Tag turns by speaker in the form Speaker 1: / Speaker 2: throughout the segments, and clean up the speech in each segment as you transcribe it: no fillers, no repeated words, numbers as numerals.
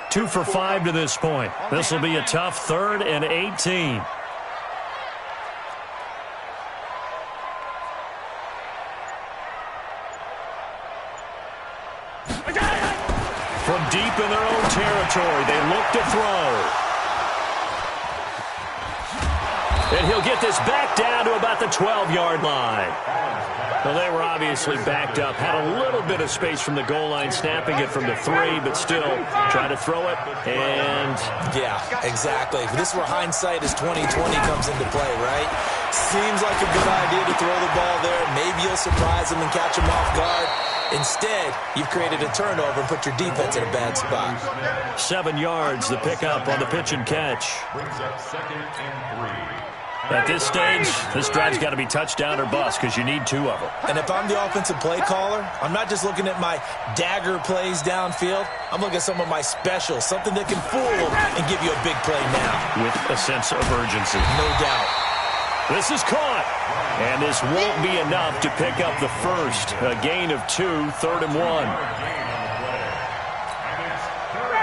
Speaker 1: 2 for 5 to this point. This will be a tough 3rd and 18. From deep in their own territory, they look to throw. And he'll get this back down to about the 12-yard line. Well, they were obviously backed up, had a little bit of space from the goal line, snapping it from the 3, but still trying to throw it, and...
Speaker 2: Yeah, exactly. This is where hindsight is 20/20 comes into play, right? Seems like a good idea to throw the ball there. Maybe you'll surprise them and catch them off guard. Instead, you've created a turnover and put your defense in a bad spot.
Speaker 1: 7 yards, the pickup on the pitch and catch.
Speaker 3: Brings up 2nd and 3.
Speaker 1: At this stage, this drive's got to be touchdown or bust because you need 2 of them.
Speaker 2: And if I'm the offensive play caller, I'm not just looking at my dagger plays downfield. I'm looking at some of my specials, something that can fool them and give you a big play now.
Speaker 1: With a sense of urgency.
Speaker 2: No doubt.
Speaker 1: This is caught. And this won't be enough to pick up the first. A gain of 2, 3rd and 1.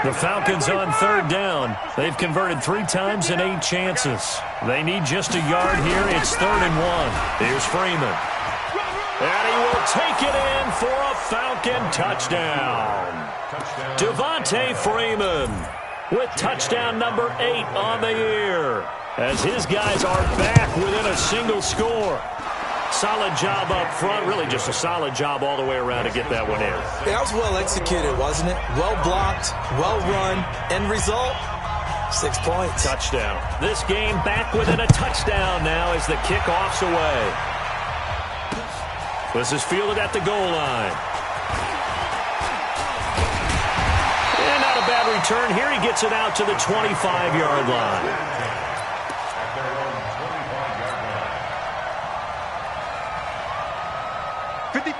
Speaker 1: The Falcons on 3rd down. They've converted 3 times in 8 chances. They need just a yard here. It's 3rd and 1. Here's Freeman. And he will take it in for a Falcon touchdown. Devontae Freeman with touchdown number 8 on the year, as his guys are back within a single score. Solid job up front, really just a solid job all the way around to get that one in.
Speaker 2: Yeah, that was well executed, wasn't it? Well blocked, well run, end result, 6 points.
Speaker 1: Touchdown. This game back within a touchdown now as the kickoff's away. This is fielded at the goal line. And not a bad return here. He gets it out to the 25-yard line.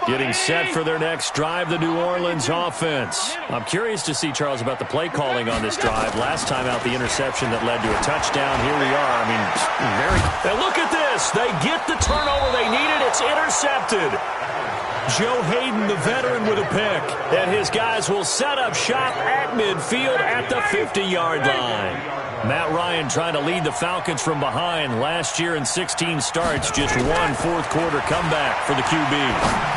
Speaker 1: Getting set for their next drive, the New Orleans offense. I'm curious to see, Charles, about the play calling on this drive. Last time out, the interception that led to a touchdown. Here we are. I mean, And look at this. They get the turnover they needed. It's intercepted. Joe Hayden, the veteran, with a pick. And his guys will set up shop at midfield at the 50-yard line. Matt Ryan trying to lead the Falcons from behind. Last year in 16 starts, just 1 fourth-quarter comeback for the QB.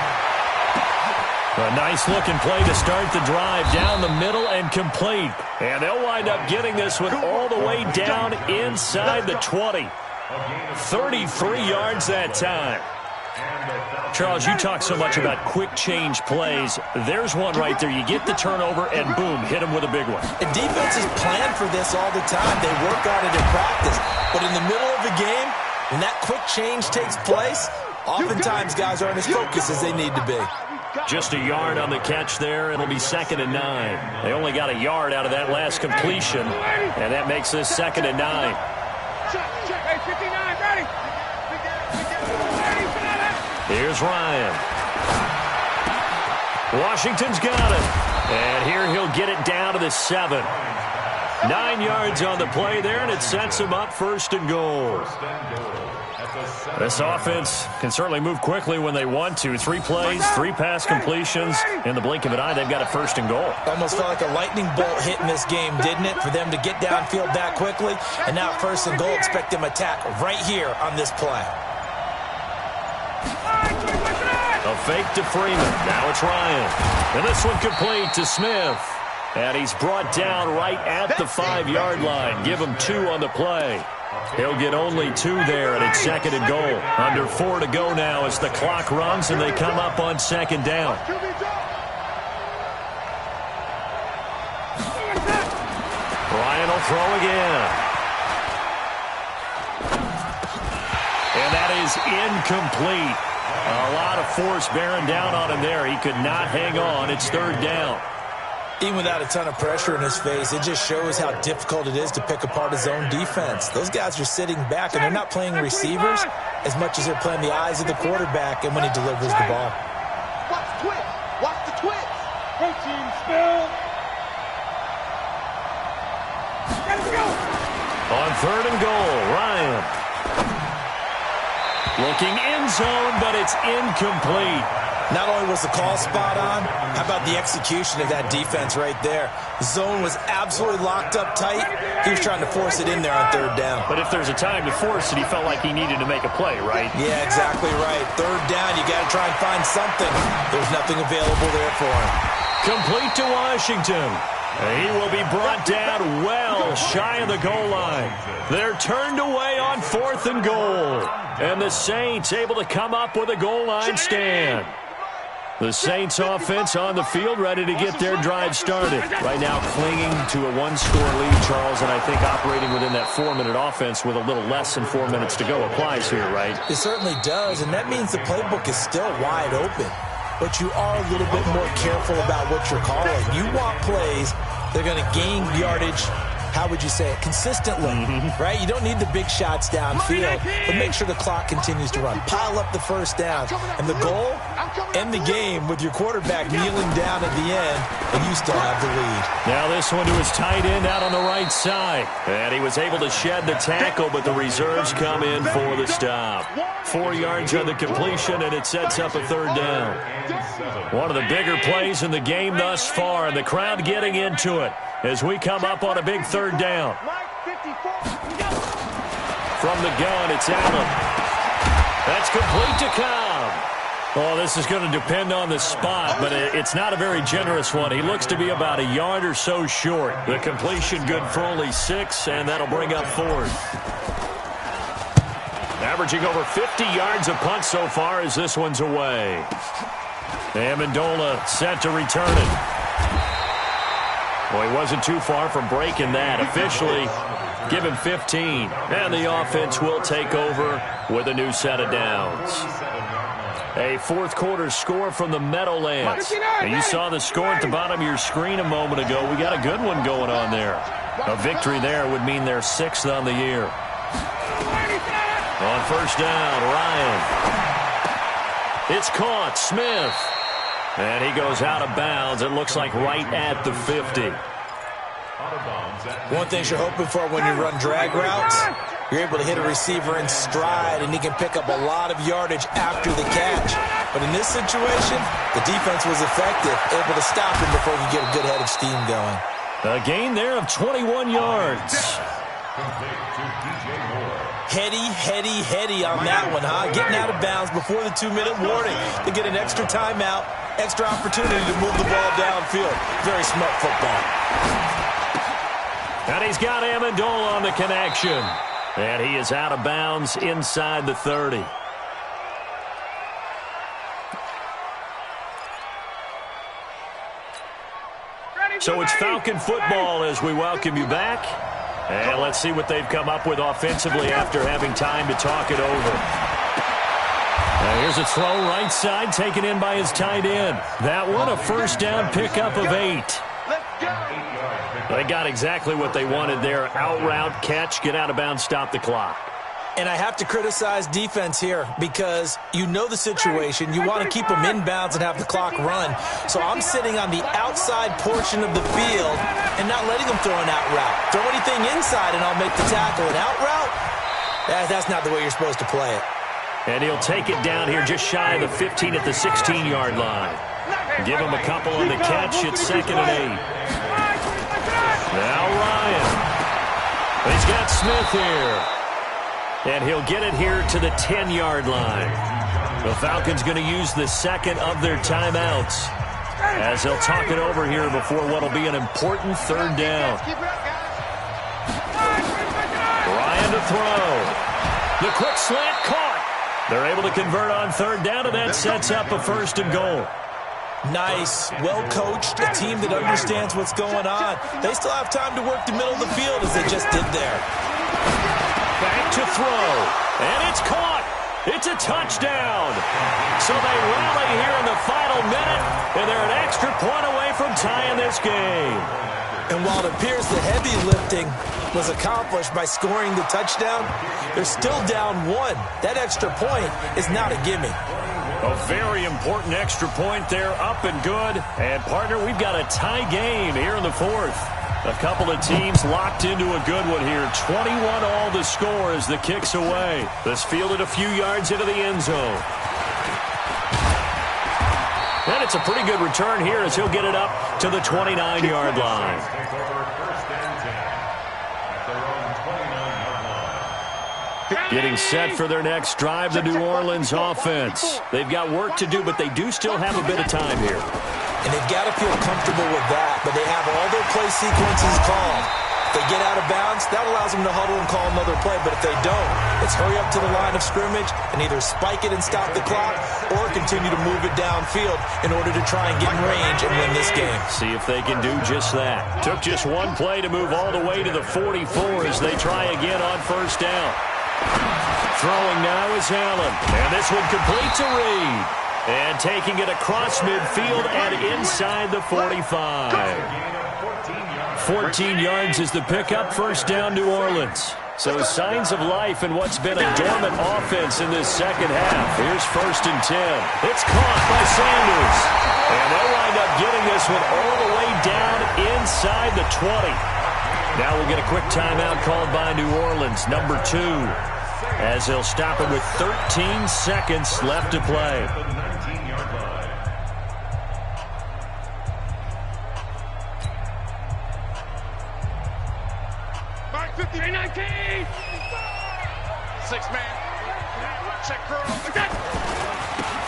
Speaker 1: A nice-looking play to start the drive down the middle and complete. And they'll wind up getting this one all the way down inside the 20. 33 yards that time. Charles, you talk so much about quick change plays. There's one right there. You get the turnover and, boom, hit them with a big one.
Speaker 2: And defenses plan for this all the time. They work on it in practice. But in the middle of the game, when that quick change takes place, oftentimes guys aren't as focused as they need to be.
Speaker 1: Just a yard on the catch there. It'll be 2nd and 9. They only got a yard out of that last completion, and that makes this 2nd and 9.
Speaker 4: Hey, 59, ready.
Speaker 1: Here's Ryan. Washington's got it. And here he'll get it down to the 7. 9 yards on the play there, and it sets him up 1st and goal. This offense can certainly move quickly when they want to. 3 plays, 3 pass completions. In the blink of an eye, they've got a 1st and goal.
Speaker 2: Almost felt like a lightning bolt hit in this game, didn't it? For them to get downfield that quickly. And now 1st and goal, expect them to attack right here on this play.
Speaker 1: A fake to Freeman. Now it's Ryan. And this one complete to Smith. And he's brought down right at the 5-yard line. Give him 2 on the play. He'll get only 2 there, and it's 2nd and goal. Under 4 to go now as the clock runs, and they come up on 2nd down. Ryan will throw again. And that is incomplete. A lot of force bearing down on him there. He could not hang on. It's 3rd down.
Speaker 2: Even without a ton of pressure in his face, it just shows how difficult it is to pick apart his own defense. Those guys are sitting back, and they're not playing receivers as much as they're playing the eyes of the quarterback and when he delivers the ball.
Speaker 4: Watch the twist. Watch the twist. Go team, spill. Let's go.
Speaker 1: On 3rd and goal, Ryan. Looking end zone, but it's incomplete.
Speaker 2: Not only was the call spot on, how about the execution of that defense right there? The zone was absolutely locked up tight. He was trying to force it in there on third down.
Speaker 1: But if there's a time to force it, he felt like he needed to make a play, right?
Speaker 2: Yeah, exactly right. Third down, you got to try and find something. There's nothing available there for him.
Speaker 1: Complete to Washington. He will be brought down well shy of the goal line. They're turned away on 4th and goal. And the Saints able to come up with a goal line stand. The Saints offense on the field, ready to get their drive started. Right now clinging to a one-score lead, Charles, and I think operating within that 4-minute offense with a little less than 4 minutes to go applies here, right?
Speaker 2: It certainly does, and that means the playbook is still wide open. But you are a little bit more careful about what you're calling. You want plays that are going to gain yardage, how would you say it, consistently, right? You don't need the big shots downfield, but make sure the clock continues to run. Pile up the first down. And the goal, end the game with your quarterback kneeling down at the end, and you still have the lead.
Speaker 1: Now this one to his tight end out on the right side. And he was able to shed the tackle, but the reserves come in for the stop. 4 yards on the completion, and it sets up a third down. One of the bigger plays in the game thus far, and the crowd getting into it as we come up on a big third down. From the gun, it's Allen. That's complete to Cobb. Oh, this is going to depend on the spot, but it's not a very generous one. He looks to be about a yard or so short. The completion good for only 6, and that'll bring up 4th. Averaging over 50 yards a punt so far as this one's away. Amendola set to return it. Well, he wasn't too far from breaking that. Officially, give him 15. And the offense will take over with a new set of downs. A fourth quarter score from the Meadowlands. And you saw the score at the bottom of your screen a moment ago. We got a good one going on there. A victory there would mean they're 6th on the year. On first down, Ryan. It's caught, Smith. And he goes out of bounds. It looks like right at the 50.
Speaker 2: One thing you're hoping for when you run drag routes, you're able to hit a receiver in stride, and he can pick up a lot of yardage after the catch. But in this situation, the defense was effective, able to stop him before he could get a good head of steam going.
Speaker 1: A gain there of 21 yards.
Speaker 2: Heady on that one, huh? Getting out of bounds before the 2-minute warning to get an extra timeout, extra opportunity to move the ball downfield. Very smart football.
Speaker 1: And he's got Amendola on the connection. And he is out of bounds inside the 30. So it's Falcon football as we welcome you back. And let's see what they've come up with offensively after having time to talk it over. Now here's a throw right side taken in by his tight end. That one a first down pickup of 8. They got exactly what they wanted there. Out route, catch, get out of bounds, stop the clock.
Speaker 2: And I have to criticize defense here because you know the situation. You want to keep them inbounds and have the clock run. So I'm sitting on the outside portion of the field and not letting them throw an out route. Throw anything inside and I'll make the tackle. An out route? That's not the way you're supposed to play it.
Speaker 1: And he'll take it down here just shy of the 15 at the 16-yard line. Give him a couple on the catch. It's 2nd and 8. Now Ryan. He's got Smith here. And he'll get it here to the 10-yard line. The Falcons going to use the second of their timeouts as they'll talk it over here before what will be an important third down. Ryan to throw. The quick slant caught. They're able to convert on third down, and that sets up a 1st and goal.
Speaker 2: Nice, well-coached, a team that understands what's going on. They still have time to work the middle of the field as they just did there.
Speaker 1: Back to throw, and it's caught. It's a touchdown. So they rally here in the final minute, and they're an extra point away from tying this game.
Speaker 2: And while it appears the heavy lifting was accomplished by scoring the touchdown, they're still down 1. That extra point is not a gimme.
Speaker 1: A very important extra point there, up and good. And, partner, we've got a tie game here in the 4th. A couple of teams locked into a good one here. 21 all the score as the kick's away. This fielded a few yards into the end zone. that's a pretty good return here as he'll get it up to the 29-yard line. Getting set for their next drive, the New Orleans offense. They've got work to do, but they do still have a bit of time here.
Speaker 2: And they've got to feel comfortable with that, but they have all their play sequences called. If they get out of bounds, that allows them to huddle and call another play, but if they don't, it's hurry up to the line of scrimmage and either spike it and stop the clock or continue to move it downfield in order to try and get in range and win this game.
Speaker 1: See if they can do just that. Took just one play to move all the way to the 44 as they try again on first down. Throwing now is Allen. And this one complete to Reed. And taking it across midfield and inside the 45. 14 yards is the pickup. First down, New Orleans. So signs of life in what's been a dormant offense in this second half. Here's 1st and 10. It's caught by Sanders. And they'll wind up getting this one all the way down inside the 20. Now we'll get a quick timeout called by New Orleans, number 2, as they'll stop it with 13 seconds left to play.
Speaker 5: Mark 19. 6-man. Check curl.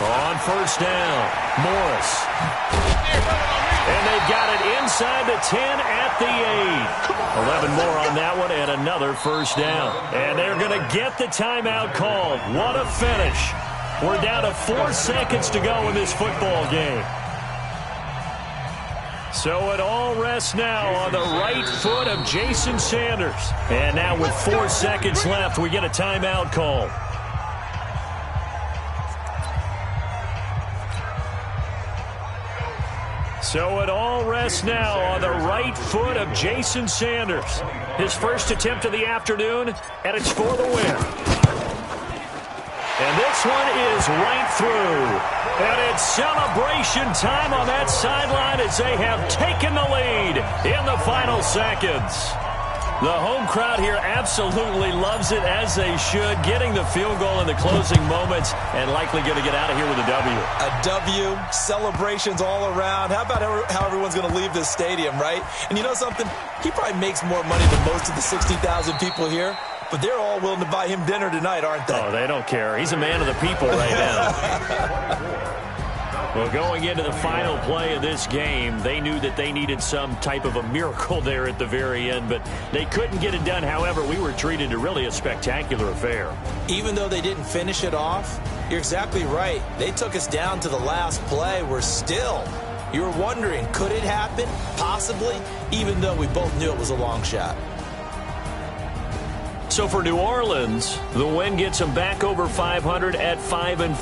Speaker 1: On first down, Morris. And they've got it inside the 10 at the 8. 11 more on that one and another first down. And they're going to get the timeout called. What a finish. We're down to 4 seconds to go in this football game. So it all rests now on the right foot of Jason Sanders. And now with 4 seconds left, we get a timeout call. So it all rests now on the right foot of Jason Sanders. His first attempt of the afternoon, and it's for the win. And this one is right through. And it's celebration time on that sideline as they have taken the lead in the final seconds. The home crowd here absolutely loves it, as they should, getting the field goal in the closing moments and likely going to get out of here with a W.
Speaker 2: A W, celebrations all around. How about how everyone's going to leave this stadium, right? And you know something? He probably makes more money than most of the 60,000 people here, but they're all willing to buy him dinner tonight, aren't they?
Speaker 1: Oh, they don't care. He's a man of the people right now. Well, going into the final play of this game, they knew that they needed some type of a miracle there at the very end, but they couldn't get it done. However, we were treated to really a spectacular affair.
Speaker 2: Even though they didn't finish it off, you're exactly right. They took us down to the last play. We're still, you were wondering, could it happen? Possibly, even though we both knew it was a long shot.
Speaker 1: So for New Orleans, the win gets them back over 500 at 5-4.